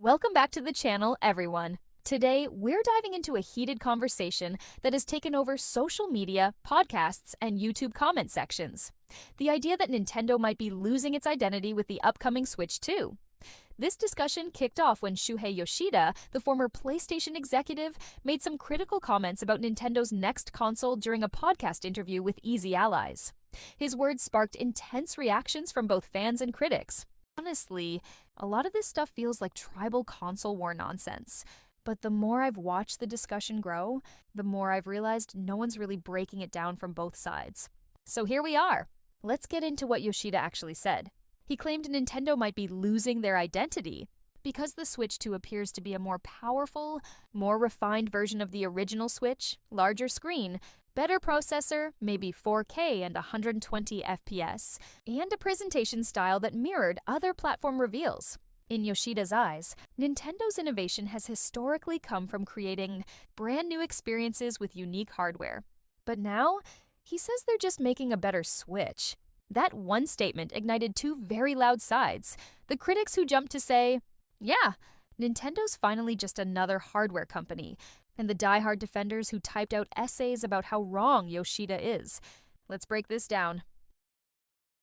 Welcome back to the channel, everyone. Today, we're diving into a heated conversation that has taken over social media, podcasts, and YouTube comment sections. The idea that Nintendo might be losing its identity with the upcoming Switch 2. This discussion kicked off when Shuhei Yoshida, the former PlayStation executive, made some critical comments about Nintendo's next console during a podcast interview with Easy Allies. His words sparked intense reactions from both fans and critics. Honestly, a lot of this stuff feels like tribal console war nonsense. But the more I've watched the discussion grow, the more I've realized no one's really breaking it down from both sides. So here we are. Let's get into what Yoshida actually said. He claimed Nintendo might be losing their identity because the Switch 2 appears to be a more powerful, more refined version of the original Switch, larger screen, better processor, maybe 4K and 120 FPS, and a presentation style that mirrored other platform reveals. In Yoshida's eyes, Nintendo's innovation has historically come from creating brand new experiences with unique hardware. But now, he says they're just making a better Switch. That one statement ignited two very loud sides. The critics who jumped to say, yeah, Nintendo's finally just another hardware company, and the diehard defenders who typed out essays about how wrong Yoshida is. Let's break this down.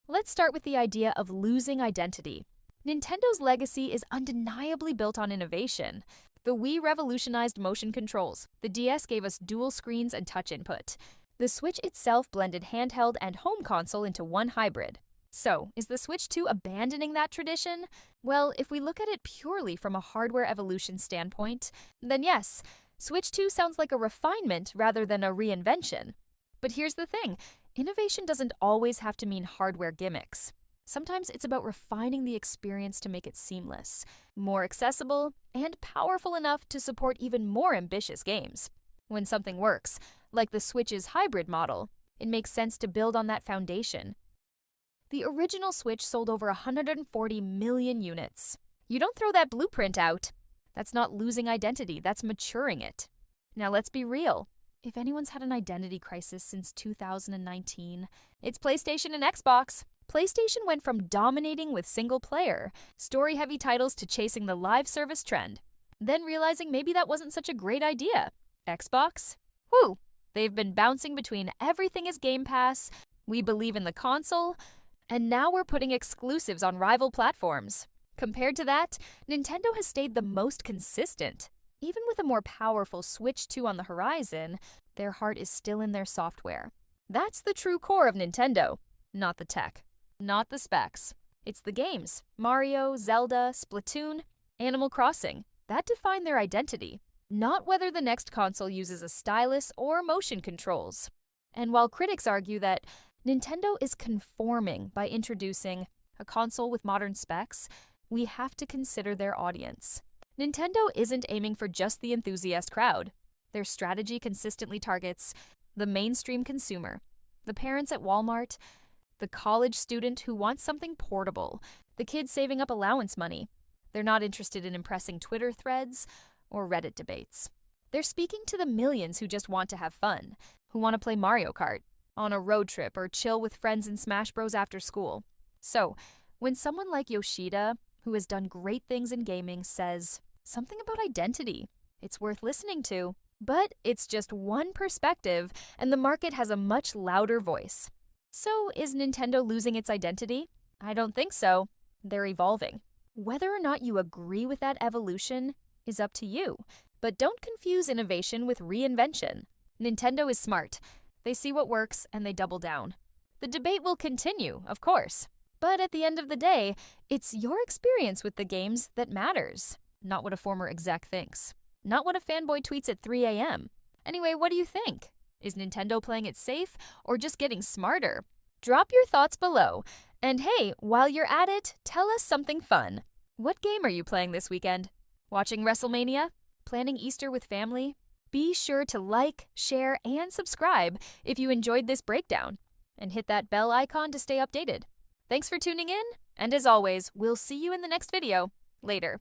Let's start with the idea of losing identity. Nintendo's legacy is undeniably built on innovation. The Wii revolutionized motion controls. The DS gave us dual screens and touch input. The Switch itself blended handheld and home console into one hybrid. So, is the Switch 2 abandoning that tradition? Well, if we look at it purely from a hardware evolution standpoint, then yes, Switch 2 sounds like a refinement rather than a reinvention. But here's the thing, innovation doesn't always have to mean hardware gimmicks. Sometimes it's about refining the experience to make it seamless, more accessible, and powerful enough to support even more ambitious games. When something works, like the Switch's hybrid model, it makes sense to build on that foundation. The original Switch sold over 140 million units. You don't throw that blueprint out. That's not losing identity, that's maturing it. Now let's be real. If anyone's had an identity crisis since 2019, it's PlayStation and Xbox. PlayStation went from dominating with single-player, story-heavy titles to chasing the live service trend, then realizing maybe that wasn't such a great idea. Xbox? Whew! They've been bouncing between everything is Game Pass, we believe in the console, and now we're putting exclusives on rival platforms. Compared to that, Nintendo has stayed the most consistent. Even with a more powerful Switch 2 on the horizon, their heart is still in their software. That's the true core of Nintendo, not the tech. Not the specs. It's the games. Mario, Zelda, Splatoon, Animal Crossing. That define their identity. Not whether the next console uses a stylus or motion controls. And while critics argue that Nintendo is conforming by introducing a console with modern specs, we have to consider their audience. Nintendo isn't aiming for just the enthusiast crowd. Their strategy consistently targets the mainstream consumer, the parents at Walmart, the college student who wants something portable, the kid saving up allowance money. They're not interested in impressing Twitter threads or Reddit debates. They're speaking to the millions who just want to have fun, who want to play Mario Kart, on a road trip, or chill with friends in Smash Bros. After school. So, when someone like Yoshida, who has done great things in gaming, says something about identity, it's worth listening to. But it's just one perspective, and the market has a much louder voice. So, is Nintendo losing its identity? I don't think so. They're evolving. Whether or not you agree with that evolution is up to you. But don't confuse innovation with reinvention. Nintendo is smart. They see what works and they double down. The debate will continue, of course. But at the end of the day, it's your experience with the games that matters, not what a former exec thinks. Not what a fanboy tweets at 3 a.m. Anyway, what do you think? Is Nintendo playing it safe or just getting smarter? Drop your thoughts below. And hey, while you're at it, tell us something fun. What game are you playing this weekend? Watching WrestleMania? Planning Easter with family? Be sure to like, share, and subscribe if you enjoyed this breakdown. And hit that bell icon to stay updated. Thanks for tuning in, and as always, we'll see you in the next video. Later.